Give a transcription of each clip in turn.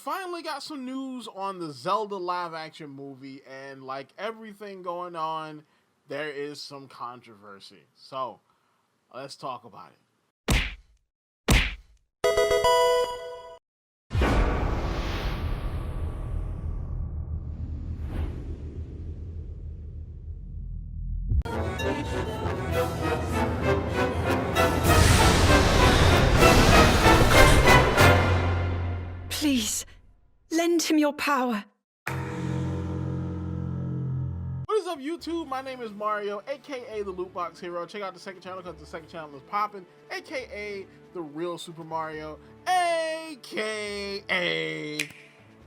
finally got some news on the Zelda live action movie, and like everything going on, there is some controversy. So let's talk about it. Please, lend him your power. What is up, YouTube? My name is Mario, aka the Lootbox Hero. Check out the second channel because the second channel is popping, aka the real Super Mario, aka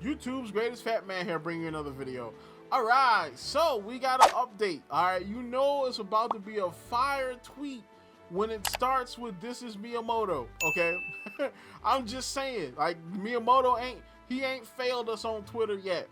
YouTube's greatest fat man here, bringing you another video. Alright, so we got an update. Alright, you know it's about to be a fire tweet when it starts with "This is Miyamoto," okay? I'm just saying, like, Miyamoto ain't failed us on Twitter yet.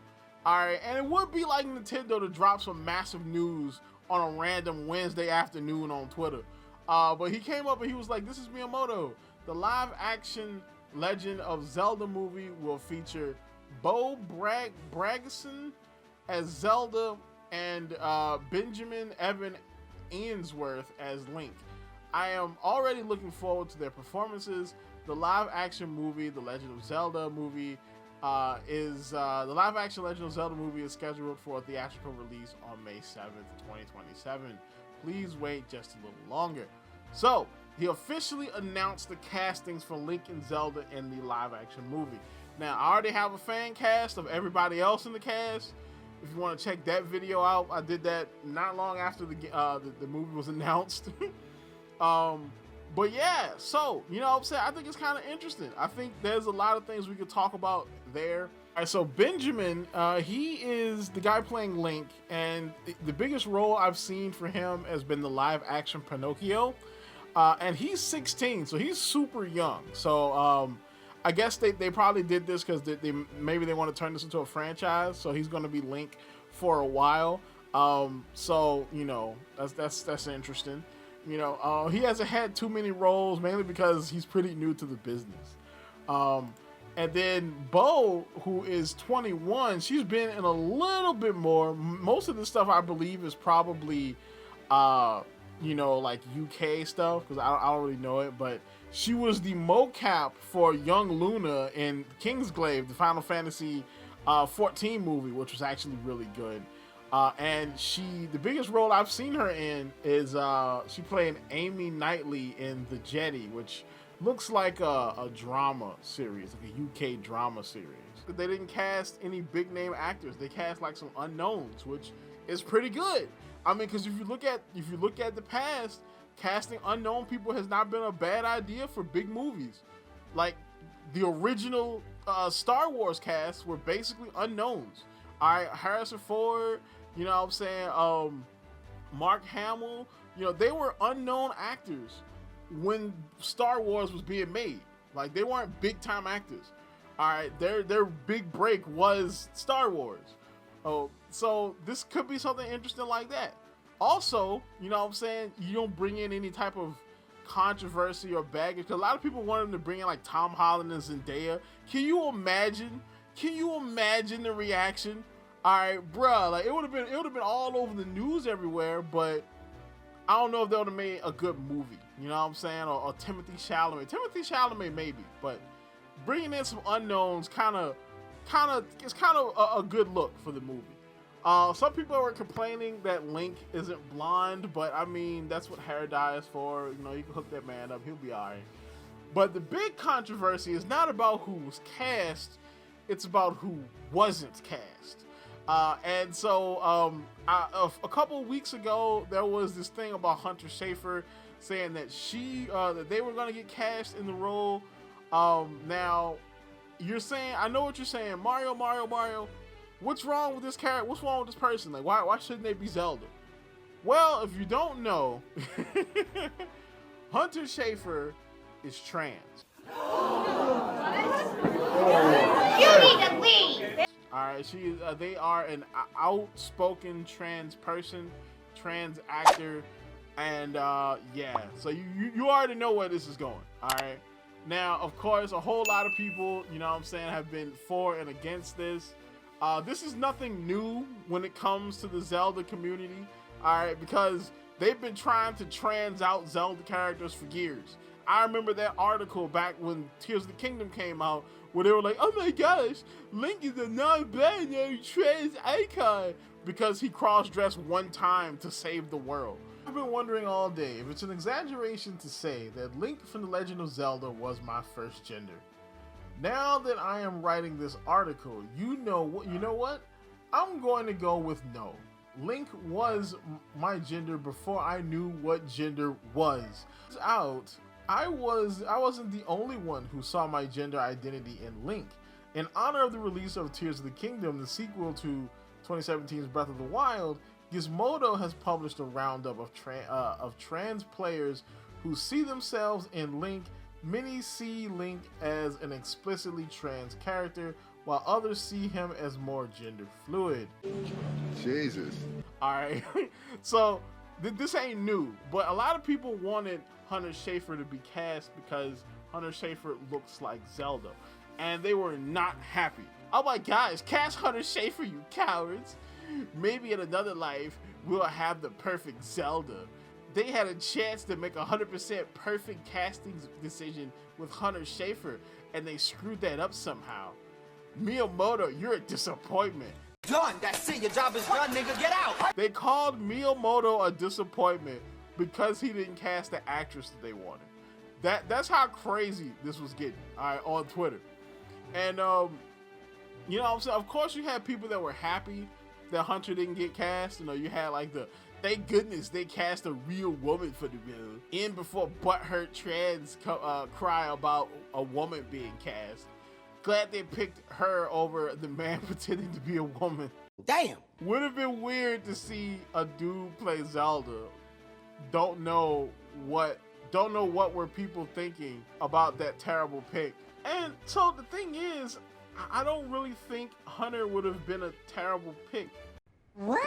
Alright, and it would be like Nintendo to drop some massive news on a random Wednesday afternoon on Twitter. But he came up and he was like, "This is Miyamoto. The live action Legend of Zelda movie will feature Bo Bragson as Zelda and Benjamin Evan Ainsworth as Link. I am already looking forward to their performances. The live action movie, The Legend of Zelda movie, the live action Legend of Zelda movie is scheduled for a theatrical release on May 7th, 2027. Please wait just a little longer." So he officially announced the castings for Link and Zelda in the live action movie. Now, I already have a fan cast of everybody else in the cast. If you want to check that video out, I did that not long after the movie was announced. But yeah, so, you know what I'm saying? I think it's kind of interesting. I think there's a lot of things we could talk about there. All right, so Benjamin, he is the guy playing Link, and the biggest role I've seen for him has been the live action Pinocchio. And he's 16, so he's super young. So I guess they probably did this because maybe they want to turn this into a franchise. So he's going to be Link for a while. So, you know, that's interesting. You know, he hasn't had too many roles, mainly because he's pretty new to the business. And then Bo, who is 21, she's been in a little bit more. Most of the stuff, I believe, is probably, you know, like UK stuff, because I don't really know it. But she was the mocap for young Luna in Kingsglaive, the Final Fantasy 14 movie, which was actually really good. And the biggest role I've seen her in is she played Amy Knightley in The Jetty, which looks like a drama series, like a UK drama series. They didn't cast any big name actors. They cast like some unknowns, which is pretty good. I mean, because if you look at the past, casting unknown people has not been a bad idea for big movies. Like the original Star Wars cast were basically unknowns. All right, Harrison Ford, you know what I'm saying, Mark Hamill, you know, they were unknown actors when Star Wars was being made. Like, they weren't big time actors. All right, their big break was Star Wars. Oh, so this could be something interesting like that. Also, you know what I'm saying, you don't bring in any type of controversy or baggage. A lot of people wanted to bring in like Tom Holland and Zendaya. Can you imagine the reaction? All right, bruh, like it would have been all over the news everywhere, but I don't know if they would have made a good movie. You know what I'm saying? Or Timothy Chalamet maybe, but bringing in some unknowns it's kind of a good look for the movie. Some people were complaining that Link isn't blonde, but I mean, that's what hair dye is for. You know, you can hook that man up, he'll be all right. But the big controversy is not about who was cast, it's about who wasn't cast. And so a couple of weeks ago, there was this thing about Hunter Schafer saying that that they were going to get cast in the role. Now, you're saying, I know what you're saying, Mario, what's wrong with this character? What's wrong with this person? Like, why shouldn't they be Zelda? Well, if you don't know, Hunter Schafer is trans. You need to leave! Alright, they are an outspoken trans person, trans actor, and yeah, so you already know where this is going, alright? Now, of course, a whole lot of people, you know what I'm saying, have been for and against this. This is nothing new when it comes to the Zelda community, all right, because they've been trying to trans out Zelda characters for years. I remember that article back when Tears of the Kingdom came out where they were like, oh my gosh, Link is a non-binary trans icon because he cross-dressed one time to save the world. I've been wondering all day if it's an exaggeration to say that Link from The Legend of Zelda was my first gender. Now that I am writing this article, you know what? I'm going to go with no. Link was my gender before I knew what gender was. I wasn't the only one who saw my gender identity in Link. In honor of the release of Tears of the Kingdom, the sequel to 2017's Breath of the Wild, Gizmodo has published a roundup of trans players who see themselves in Link. Many see Link as an explicitly trans character, while others see him as more gender fluid. Jesus. Alright, so this ain't new, but a lot of people wanted Hunter Schafer to be cast because Hunter Schafer looks like Zelda, and they were not happy. I'm like, guys, cast Hunter Schafer, you cowards. Maybe in another life, we'll have the perfect Zelda. They had a chance to make a 100% perfect casting decision with Hunter Schafer, and they screwed that up somehow. Miyamoto, you're a disappointment. Done. That's it. Your job is done, nigga. Get out. They called Miyamoto a disappointment because he didn't cast the actress that they wanted. That's how crazy this was getting, all right, on Twitter. And you know what I'm saying? Of course you had people that were happy that Hunter didn't get cast. You know, you had like the thank goodness they cast a real woman for the role. In before butthurt trans cry about a woman being cast. Glad they picked her over the man pretending to be a woman. Damn. Would have been weird to see a dude play Zelda. Don't know what were people thinking about that terrible pick. And so the thing is, I don't really think Hunter would have been a terrible pick. What?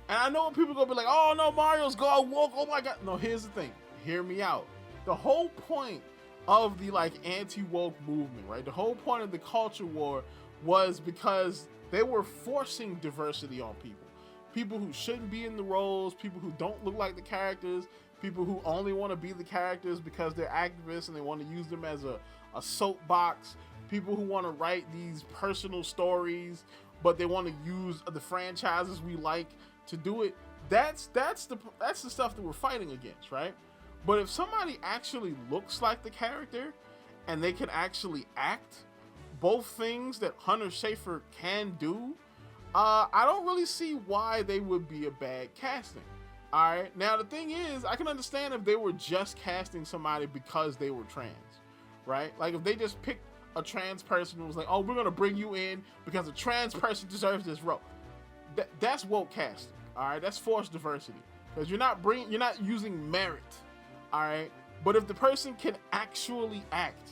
And I know people gonna be like, oh no, Mario's gone woke, oh my god. No, here's the thing, hear me out. The whole point of the like anti-woke movement, right? The whole point of the culture war was because they were forcing diversity on people. People who shouldn't be in the roles, people who don't look like the characters, people who only want to be the characters because they're activists and they want to use them as a soapbox, people who want to write these personal stories, but they want to use the franchises we like to do it. That's the stuff that we're fighting against, right? But if somebody actually looks like the character and they can actually act, both things that Hunter Schafer can do, I don't really see why they would be a bad casting. All right. Now the thing is, I can understand if they were just casting somebody because they were trans, right? Like if they just picked a trans person and was like, oh, we're gonna bring you in because a trans person deserves this role. That's woke casting. All right. That's forced diversity because you're not using merit. All right. But if the person can actually act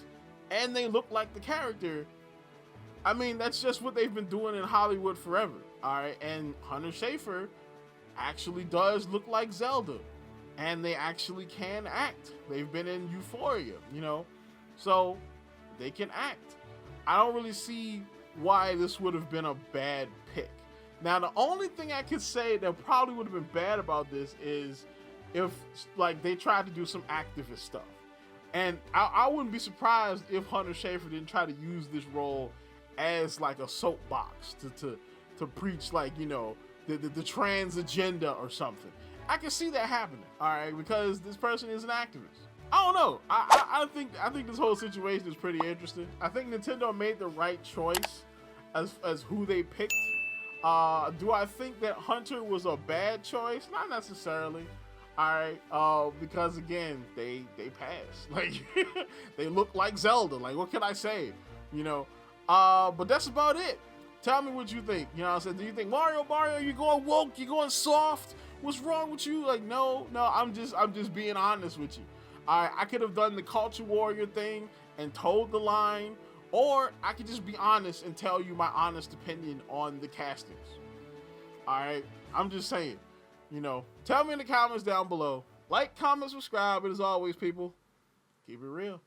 and they look like the character, I mean, that's just what they've been doing in Hollywood forever. All right. And Hunter Schafer actually does look like Zelda, and they actually can act. They've been in Euphoria, you know, so they can act. I don't really see why this would have been a bad pick. Now, the only thing I could say that probably would have been bad about this is if like they tried to do some activist stuff. And I wouldn't be surprised if Hunter Schafer didn't try to use this role as like a soapbox to preach, like, you know, the trans agenda or something. I can see that happening, all right, because this person is an activist. I don't know. I think this whole situation is pretty interesting. I think Nintendo made the right choice as who they picked. Do I think that Hunter was a bad choice? Not necessarily. All right, because again, they passed. Like they look like Zelda. Like, what can I say? You know. But that's about it. Tell me what you think. You know what I'm saying? Do you think Mario, you going woke? You going soft? What's wrong with you? Like, no, I'm just being honest with you. I could have done the culture warrior thing and told the line, or I could just be honest and tell you my honest opinion on the castings. All right, I'm just saying. You know, tell me in the comments down below. Like, comment, subscribe, and as always, people, keep it real.